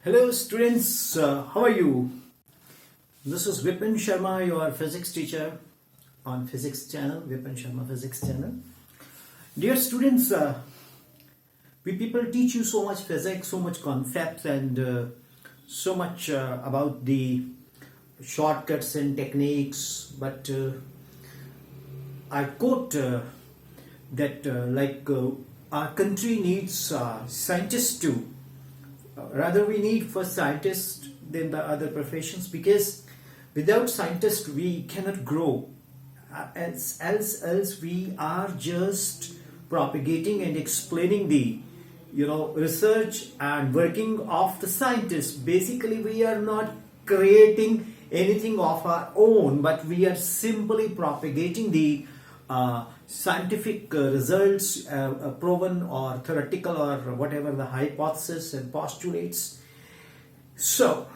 Hello students, how are you? This is Vipin Sharma, your physics teacher on physics channel, Vipin Sharma physics channel. Dear students, we people teach you so much physics, so much concepts and so much about the shortcuts and techniques, but I quote that our country needs scientists too. Rather, we need first scientists than the other professions, because without scientists we cannot grow. Else we are just propagating and explaining the research and working of the scientists. Basically, we are not creating anything of our own, but we are simply propagating the scientific results, proven or theoretical or whatever the hypothesis and postulates. So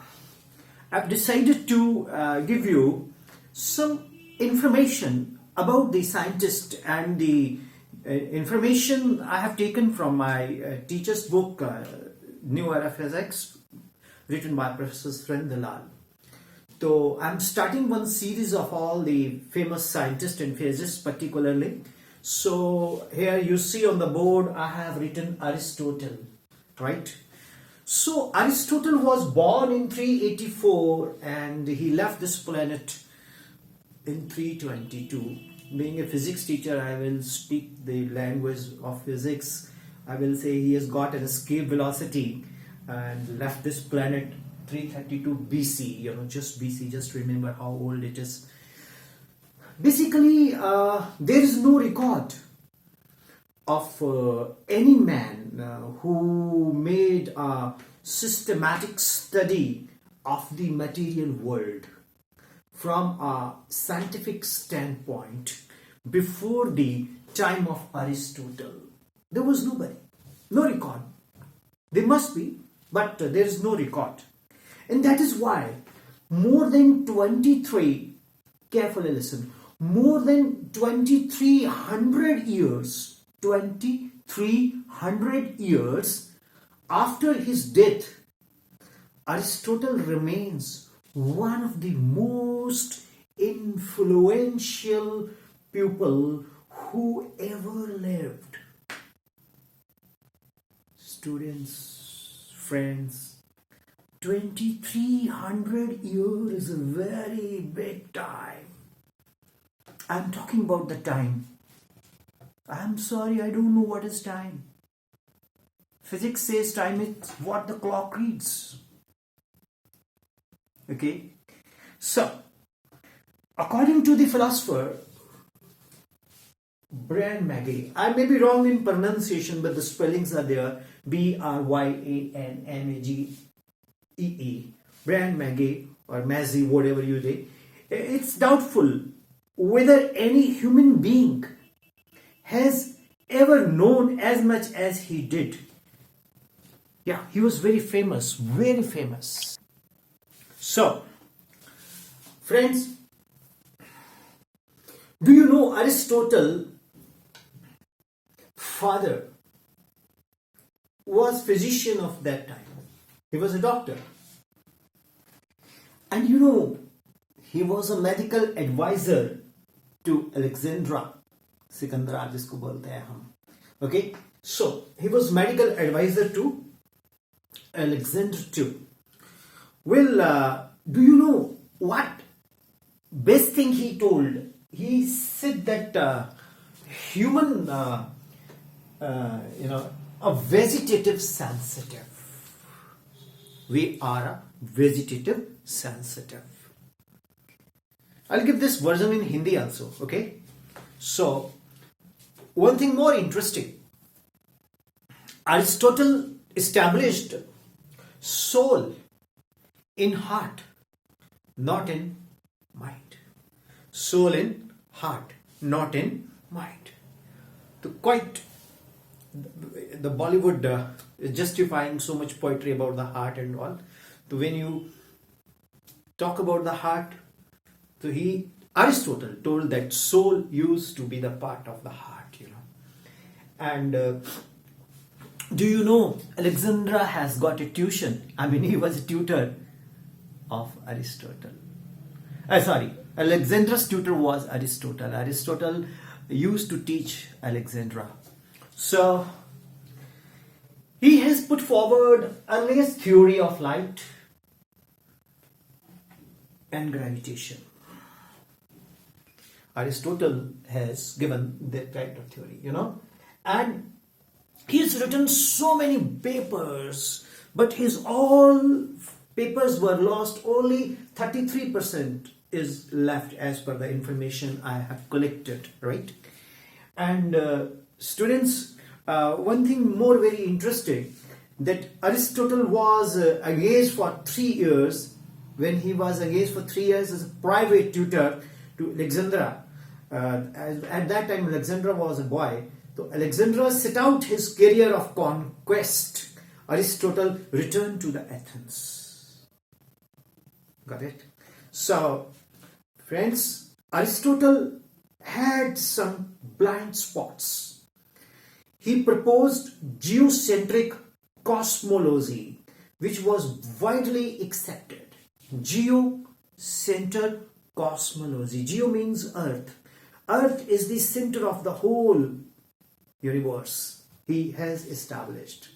I've decided to give you some information about the scientist, and the information I have taken from my teacher's book, New Era Physics, written by Professor Dalal. So I'm starting one series of all the famous scientists and physicists particularly. So here you see on the board I have written Aristotle, right? So Aristotle was born in 384 and he left this planet in 322. Being a physics teacher, I will speak the language of physics. I will say he has got an escape velocity and left this planet 332 BC, just BC, just remember how old it is. Basically, there is no record of any man who made a systematic study of the material world from a scientific standpoint before the time of Aristotle. There was nobody, no record. There must be, but there is no record. And that is why more than 23, carefully listen, more than 2300 years, 2300 years after his death, Aristotle remains one of the most influential people who ever lived. Students, friends, 2300 years is a very big time. I'm talking about the time. I'm sorry, I don't know what is time. Physics says time is what the clock reads. Okay? So, according to the philosopher Brian Magee, I may be wrong in pronunciation, but the spellings are there, Bryanmagee, Brian Magee or Magee, whatever you say. It's doubtful whether any human being has ever known as much as he did. Yeah, he was very famous, very famous. So, friends, do you know Aristotle father was physician of that time? He was a doctor. And he was a medical advisor to Alexandra, Sikandra jisko bolte hain hum. Okay, so he was medical advisor to Alexander too. Well, do you know what best thing he told? He said that human, a vegetative sensitive. We are a vegetative sensitive. I'll give this version in Hindi also, okay? So, one thing more interesting. Aristotle established soul in heart, not in mind. Soul in heart, not in mind. So quite the Bollywood is justifying so much poetry about the heart and all. So when you talk about the heart, so Aristotle told that soul used to be the part of the heart, and Do you know Alexandra has got a tuition? I mean, he was a tutor of Aristotle. Sorry, Alexandra's tutor was Aristotle. Aristotle used to teach Alexandra. So, he has put forward earliest theory of light and gravitation. Aristotle has given that kind of theory, and he's written so many papers, but his all papers were lost. Only 33% is left as per the information I have collected, right? And students, one thing more very interesting, that Aristotle was engaged for 3 years. When he was engaged for 3 years as a private tutor to Alexandra, at that time Alexandra was a boy. So Alexandra set out his career of conquest. Aristotle returned to the Athens. Got it? So, friends, Aristotle had some blind spots. He proposed geocentric cosmology, which was widely accepted. Geo-centered cosmology. Geo means Earth. Earth is the center of the whole universe. He has established.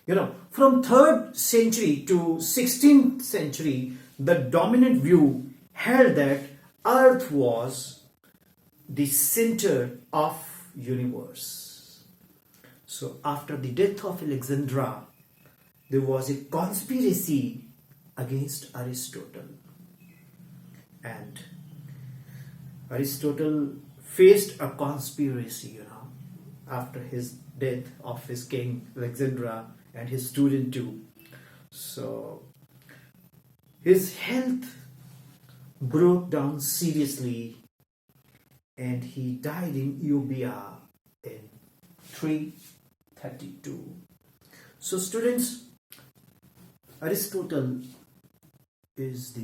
From 3rd century to 16th century, the dominant view held that Earth was the center of universe. So after the death of Alexandra, there was a conspiracy against Aristotle, and Aristotle faced a conspiracy, after his death of his king Alexandra and his student too. So his health broke down seriously, and he died in Euboea in 332. So students, Aristotle is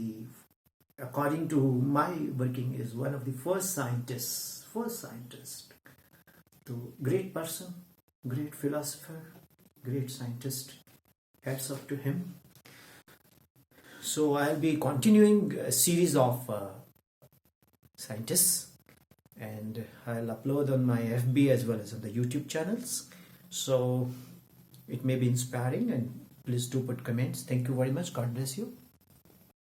according to my working, is one of the first scientist, to great person, great philosopher, great scientist. Hats off to him. So I'll be continuing a series of scientists, and I'll upload on my FB as well as on the YouTube channels. So it may be inspiring, and please do put comments. Thank you very much. God bless you.